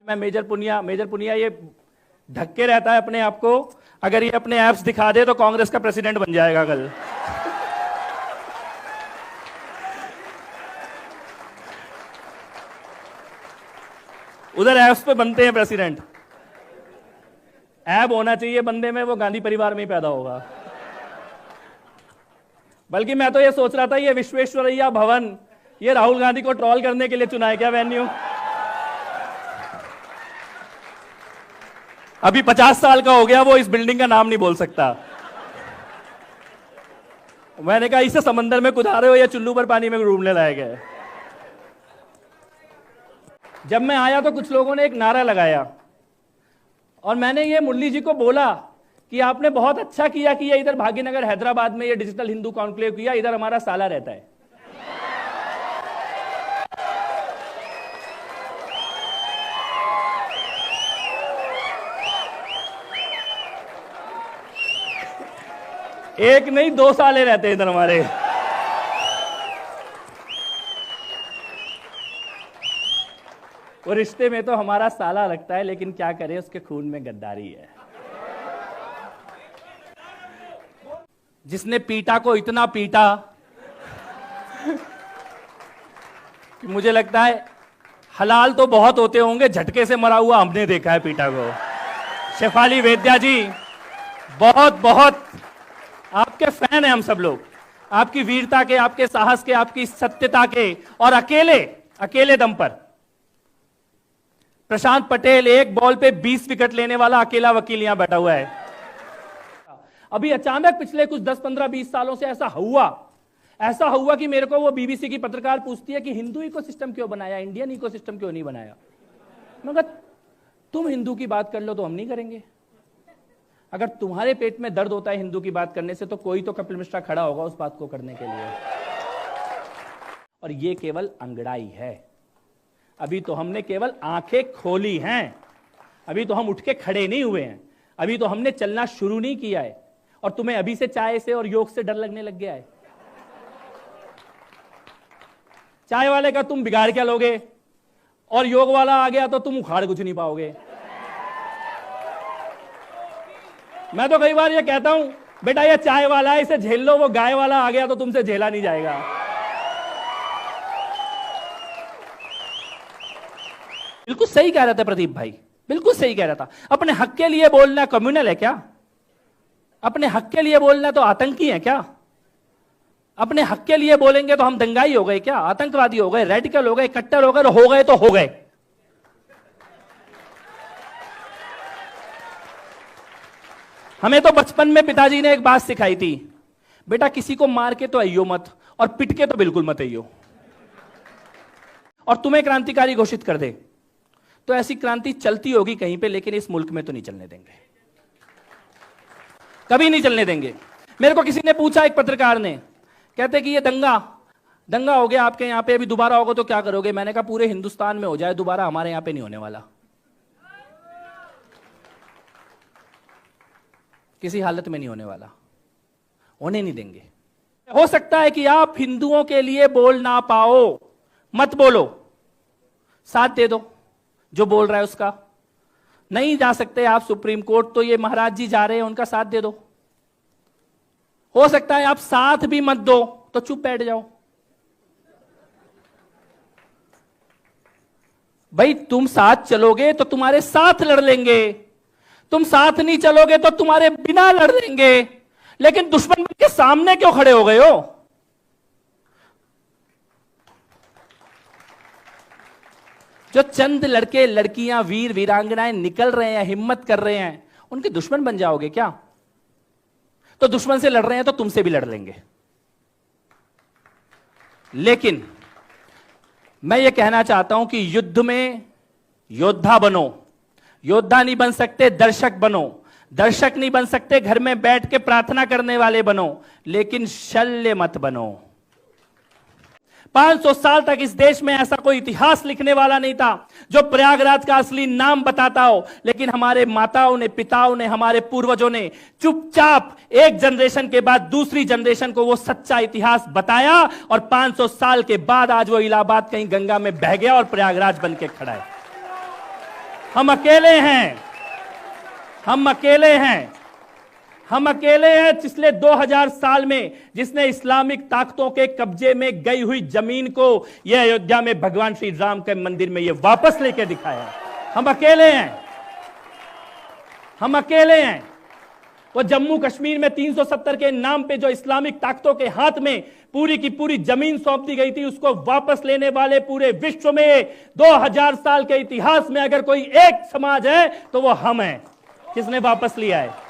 मैं मेजर पुनिया ये ढक के रहता है अपने आप को, अगर ये अपने एप्स दिखा दे तो कांग्रेस का प्रेसिडेंट बन जाएगा कल। उधर एप्स पे बनते हैं प्रेसिडेंट, ऐप होना चाहिए बंदे में, वो गांधी परिवार में ही पैदा होगा। बल्कि मैं तो ये सोच रहा था ये विश्वेश्वरैया भवन ये राहुल गांधी को ट्रोल करने के लिए चुना है क्या वेन्यू? अभी 50 साल का हो गया वो, इस बिल्डिंग का नाम नहीं बोल सकता। मैंने कहा इसे समंदर में कुदा रहे हो या चुल्लू पर पानी में डूबने लायक है। जब मैं आया तो कुछ लोगों ने एक नारा लगाया और मैंने ये मुरली जी को बोला कि आपने बहुत अच्छा किया कि ये इधर भाग्यनगर हैदराबाद में ये डिजिटल हिंदू कॉन्क्लेव किया, इधर हमारा साला रहता है। एक नहीं 2 साले रहते हैं इधर हमारे। वो रिश्ते में तो हमारा साला लगता है, लेकिन क्या करें उसके खून में गद्दारी है। जिसने पीटा को इतना पीटा कि मुझे लगता है हलाल तो बहुत होते होंगे, झटके से मरा हुआ हमने देखा है पीटा को। शेफाली वेद्या जी बहुत बहुत आपके फैन हैं हम सब लोग, आपकी वीरता के, आपके साहस के, आपकी सत्यता के। और अकेले दम पर प्रशांत पटेल एक बॉल पे 20 विकेट लेने वाला अकेला वकील यहां बैठा हुआ है। अभी अचानक पिछले कुछ 10, 15, 20 सालों से ऐसा हुआ कि मेरे को वो बीबीसी की पत्रकार पूछती है कि हिंदू इकोसिस्टम क्यों बनाया, इंडियन इकोसिस्टम क्यों नहीं बनाया। मगर तुम हिंदू की बात कर लो तो हम नहीं करेंगे। अगर तुम्हारे पेट में दर्द होता है हिंदू की बात करने से तो कोई तो कपिल मिश्रा खड़ा होगा उस बात को करने के लिए। और ये केवल अंगड़ाई है, अभी तो हमने केवल आंखें खोली हैं, अभी तो हम उठ के खड़े नहीं हुए हैं, अभी तो हमने चलना शुरू नहीं किया है। और तुम्हें अभी से चाय से और योग से डर लगने लग गया है। चाय वाले का तुम बिगाड़ क्या लोगे, और योग वाला आ गया तो तुम उखाड़ कुछ नहीं पाओगे। मैं तो कई बार ये कहता हूं बेटा ये चाय वाला है इसे झेल लो, वो गाय वाला आ गया तो तुमसे झेला नहीं जाएगा। बिल्कुल सही कह रहा था प्रदीप भाई, बिल्कुल सही कह रहा था। अपने हक के लिए बोलना कम्युनल है क्या? अपने हक के लिए बोलना तो आतंकी है क्या? अपने हक के लिए बोलेंगे तो हम दंगाई हो गए क्या, आतंकवादी हो गए, रेडिकल हो गए, कट्टर हो गए तो हो गए। हमें तो बचपन में पिताजी ने एक बात सिखाई थी, बेटा किसी को मार के तो आइयो मत और पिट के तो बिल्कुल मत आइयो। और तुम्हें क्रांतिकारी घोषित कर दे तो ऐसी क्रांति चलती होगी कहीं पे, लेकिन इस मुल्क में तो नहीं चलने देंगे, कभी नहीं चलने देंगे। मेरे को किसी ने पूछा, एक पत्रकार ने, कहते कि ये दंगा हो गया आपके यहां पे, अभी दोबारा होगा तो क्या करोगे? मैंने कहा पूरे हिंदुस्तान में हो जाए दोबारा, हमारे यहां पे नहीं होने वाला, किसी हालत में नहीं होने वाला, होने नहीं देंगे। हो सकता है कि आप हिंदुओं के लिए बोल ना पाओ, मत बोलो, साथ दे दो जो बोल रहा है उसका। नहीं जा सकते आप सुप्रीम कोर्ट, तो ये महाराज जी जा रहे हैं उनका साथ दे दो। हो सकता है आप साथ भी मत दो तो चुप बैठ जाओ। भाई तुम साथ चलोगे तो तुम्हारे साथ लड़ लेंगे, तुम साथ नहीं चलोगे तो तुम्हारे बिना लड़ लेंगे, लेकिन दुश्मन के सामने क्यों खड़े हो गए हो? जो चंद लड़के लड़कियां वीर वीरांगनाएं निकल रहे हैं, हिम्मत कर रहे हैं, उनके दुश्मन बन जाओगे क्या? तो दुश्मन से लड़ रहे हैं तो तुमसे भी लड़ लेंगे। लेकिन मैं ये कहना चाहता हूं कि युद्ध में योद्धा बनो, योद्धा नहीं बन सकते दर्शक बनो, दर्शक नहीं बन सकते घर में बैठ के प्रार्थना करने वाले बनो, लेकिन शल्य मत बनो। 500 साल तक इस देश में ऐसा कोई इतिहास लिखने वाला नहीं था जो प्रयागराज का असली नाम बताता हो, लेकिन हमारे माताओं ने, पिताओं ने, हमारे पूर्वजों ने चुपचाप एक जनरेशन के बाद दूसरी जनरेशन को वो सच्चा इतिहास बताया, और 500 साल के बाद आज वो इलाहाबाद कहीं गंगा में बह गया और प्रयागराज बन के खड़ा है। हम अकेले हैं, हम अकेले हैं, हम अकेले हैं पिछले 2000 साल में जिसने इस्लामिक ताकतों के कब्जे में गई हुई जमीन को यह अयोध्या में भगवान श्री राम के मंदिर में यह वापस लेके दिखाया। हम अकेले हैं, हम अकेले हैं। वो जम्मू कश्मीर में 370 के नाम पे जो इस्लामिक ताकतों के हाथ में पूरी की पूरी जमीन सौंप दी गई थी, उसको वापस लेने वाले पूरे विश्व में 2000 साल के इतिहास में अगर कोई एक समाज है तो वो हम हैं, किसने वापस लिया है।